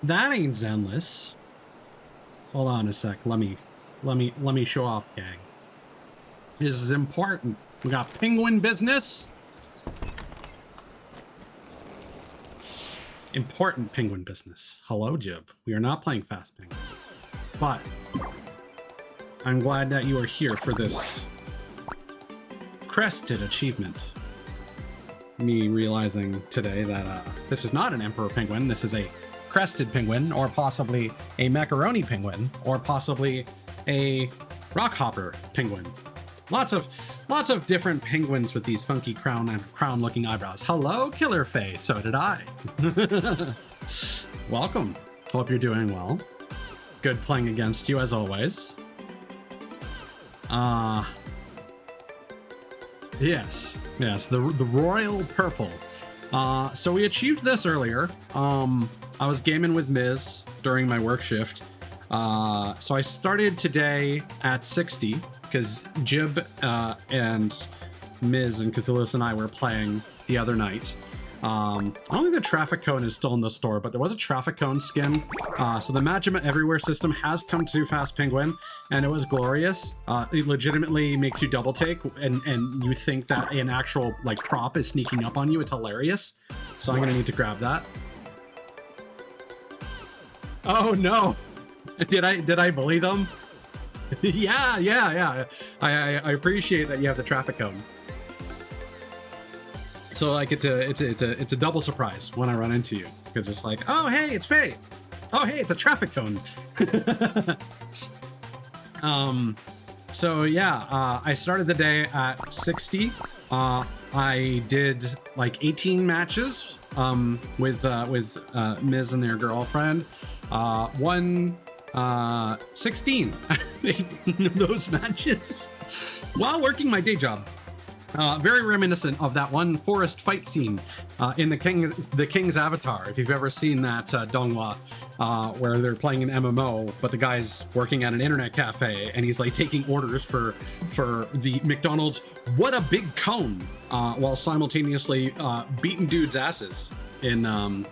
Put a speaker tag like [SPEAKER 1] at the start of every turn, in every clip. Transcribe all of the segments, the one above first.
[SPEAKER 1] that ain't Zenless. Hold on a sec. Let me show off, gang. This is important. We got penguin business. Important penguin business. Hello, Jib. We are not playing FaastPenguin, but I'm glad that you are here for this crested achievement. Me realizing today that this is not an emperor penguin. This is a crested penguin, or possibly a macaroni penguin, or possibly a rockhopper penguin. Lots of different penguins with these funky crown-looking eyebrows. Hello, Killer Faye. So did I. Welcome. Hope you're doing well. Good playing against you as always. Yes, the royal purple. So we achieved this earlier. I was gaming with Miz during my work shift. So I started today at 60 because Jib and Miz and Cthulhu and I were playing the other night. I don't think the traffic cone is still in the store, but there was a traffic cone skin. So the Magima Everywhere system has come to FaastPenguin, and it was glorious. It legitimately makes you double take, and you think that an actual like prop is sneaking up on you. It's hilarious. So I'm gonna need to grab that. Oh no! Did I bully them? yeah. I appreciate that you have the traffic cone. So like it's a double surprise when I run into you, because it's like, oh hey, it's Faye. Oh hey, it's a traffic cone. So yeah, I started the day at 60. I did like 18 matches with Miz and their girlfriend. 16 of those matches while working my day job. Very reminiscent of that one forest fight scene in the King's Avatar. If you've ever seen that donghua where they're playing an MMO, but the guy's working at an internet cafe and he's like taking orders for the McDonald's "What a Big Cone" while simultaneously beating dudes' asses in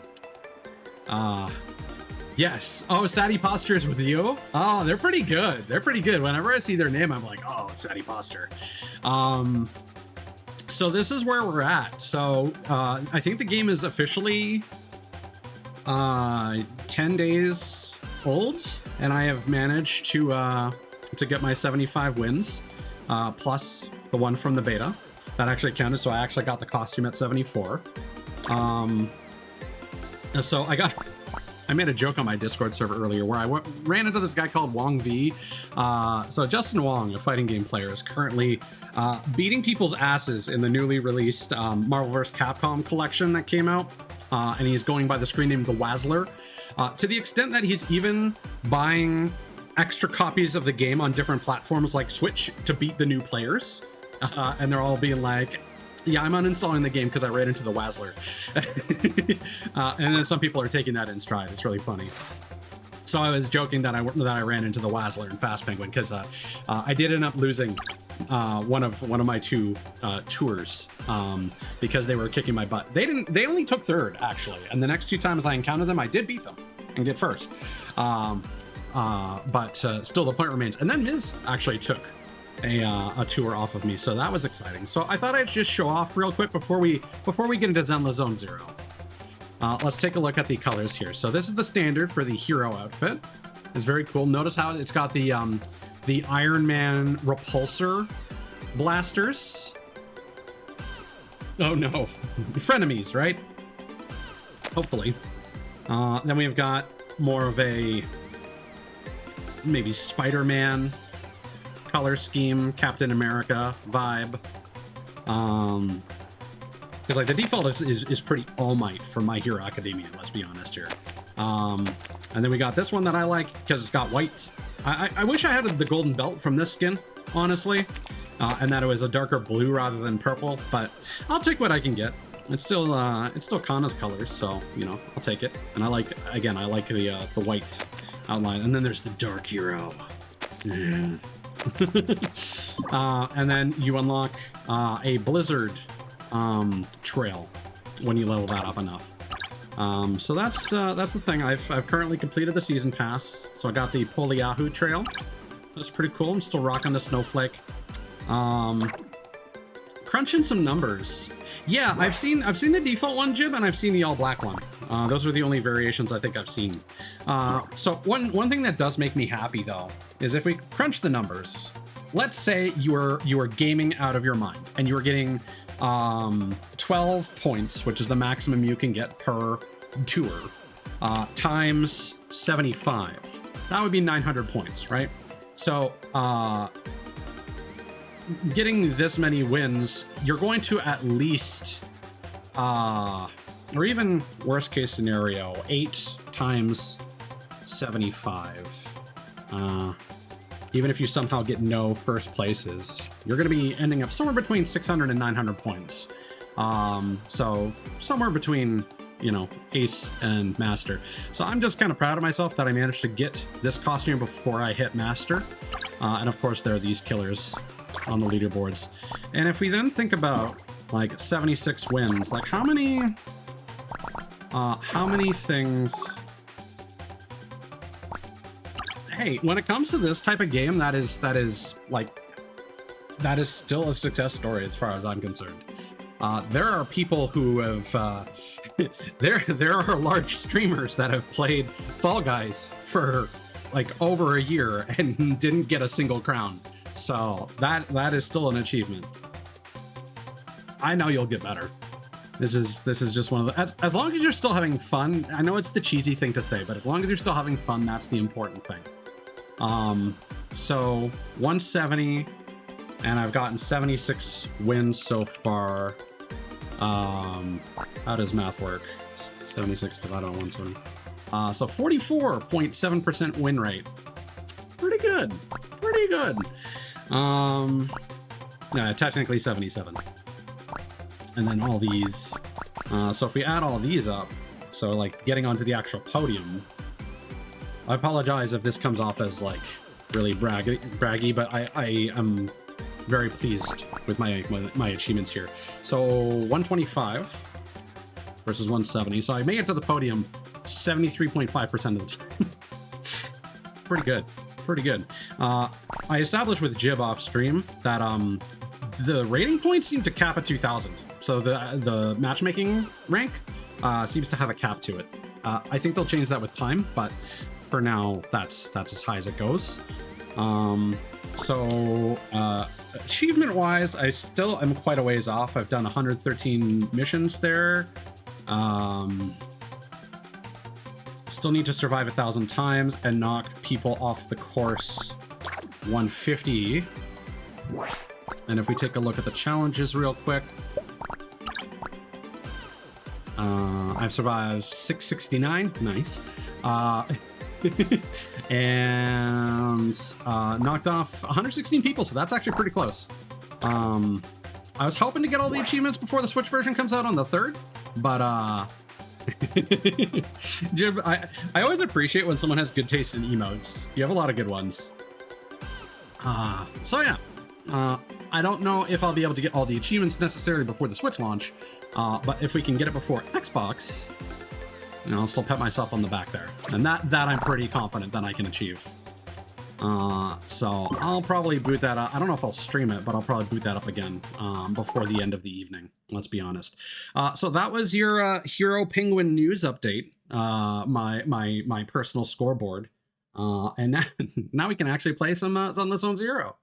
[SPEAKER 1] yes. Oh, Sadie Posture is with you? Oh, they're pretty good. They're pretty good. Whenever I see their name, I'm like, oh, Sadie Posture. So this is where we're at. So I think the game is officially 10 days old, and I have managed to get my 75 wins, plus the one from the beta. That actually counted, so I actually got the costume at 74. And so I made a joke on my Discord server earlier where I ran into this guy called Wong V. So Justin Wong, a fighting game player, is currently beating people's asses in the newly released Marvel vs. Capcom collection that came out. And he's going by the screen name The Wazzler, to the extent that he's even buying extra copies of the game on different platforms like Switch to beat the new players. And they're all being like, yeah, I'm uninstalling the game because I ran into the Wazzler. And then some people are taking that in stride. It's really funny. So I was joking that I ran into the Wazzler in FaastPenguin because I did end up losing one of my two tours because they were kicking my butt. They only took third actually, and the next two times I encountered them, I did beat them and get first. But still, the point remains. And then Miz actually took a tour off of me, so that was exciting. So I thought I'd just show off real quick before we get into Zenless Zone Zero. Let's take a look at the colors here. So this is the standard for the hero outfit. It's very cool. Notice how it's got the Iron Man repulsor blasters. Oh no, frenemies, right? Hopefully. Then we've got more of a maybe Spider-Man color scheme, Captain America vibe. Because like the default is pretty All Might from My Hero Academia, let's be honest here. And then we got this one that I like because it's got white. I wish I had the golden belt from this skin, honestly, and that it was a darker blue rather than purple, but I'll take what I can get. It's still Kana's colors, so you know, I'll take it. And I like the white outline. And then there's the dark hero. Yeah. And then you unlock a blizzard trail when you level that up enough. So that's the thing. I've currently completed the season pass, so I got the Poliahu trail. That's pretty cool. I'm still rocking the snowflake. Crunching some numbers. Yeah, I've seen the default one, Jib, and I've seen the all black one. Those are the only variations I think I've seen. So one thing that does make me happy though is if we crunch the numbers. Let's say you are gaming out of your mind and you are getting 12 points, which is the maximum you can get per tour, times 75. That would be 900 points, right? So getting this many wins, you're going to at least, or even worst case scenario, 8 times 75. Even if you somehow get no first places, you're going to be ending up somewhere between 600 and 900 points. So somewhere between, you know, ace and master. So I'm just kind of proud of myself that I managed to get this costume before I hit master. And of course, there are these killers on the leaderboards. And if we then think about like 76 wins, like how many things... Hey, when it comes to this type of game, that is still a success story as far as I'm concerned. There are people who have there are large streamers that have played Fall Guys for like over a year and didn't get a single crown. So that is still an achievement. I know you'll get better. This is just one of the, as long as you're still having fun. I know it's the cheesy thing to say, but as long as you're still having fun, that's the important thing. So 170, and I've gotten 76 wins so far. How does math work? 76 divided on 170. So 44.7% win rate. Pretty good. Pretty good. Technically 77. And then all these. So if we add all these up, so like getting onto the actual podium. I apologize if this comes off as like really braggy, but I am very pleased with my achievements here. So 125 versus 170. So I made it to the podium 73.5% of the time. Pretty good. Pretty good. I established with Jib off stream that the rating points seem to cap at 2,000. So the matchmaking rank seems to have a cap to it. I think they'll change that with time, but for now, that's as high as it goes. So achievement-wise, I still am quite a ways off. I've done 113 missions there. Still need to survive 1,000 times and knock people off the course 150. And if we take a look at the challenges real quick, I've survived 669. Nice. And knocked off 116 people, so that's actually pretty close. I was hoping to get all the achievements before the Switch version comes out on the 3rd, but Jib, I always appreciate when someone has good taste in emotes. You have a lot of good ones. So yeah, I don't know if I'll be able to get all the achievements necessarily before the Switch launch, but if we can get it before Xbox, you know, I'll still pat myself on the back there. And that I'm pretty confident that I can achieve. So I'll probably boot that up. I don't know if I'll stream it, but I'll probably boot that up again before the end of the evening. Let's be honest. So that was your Hero Penguin news update. My personal scoreboard. And now we can actually play some the Zone Zero.